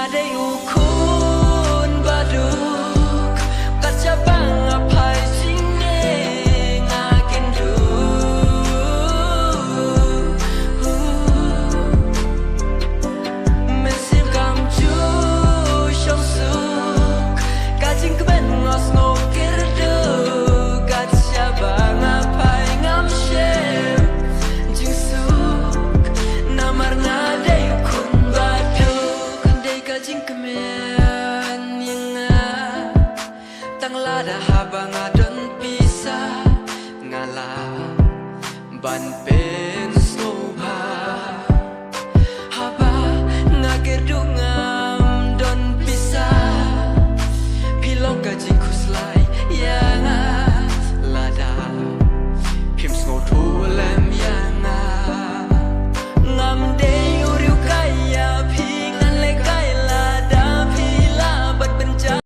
ngade ukun baduk kaca bang apai sine ngakendu mesim kam chu shong suk kajing keben ngos ngokirdu kaca bang apai ngam shem jing suk namar ngade ukun baduk andai kajing kemen yang tang lada habang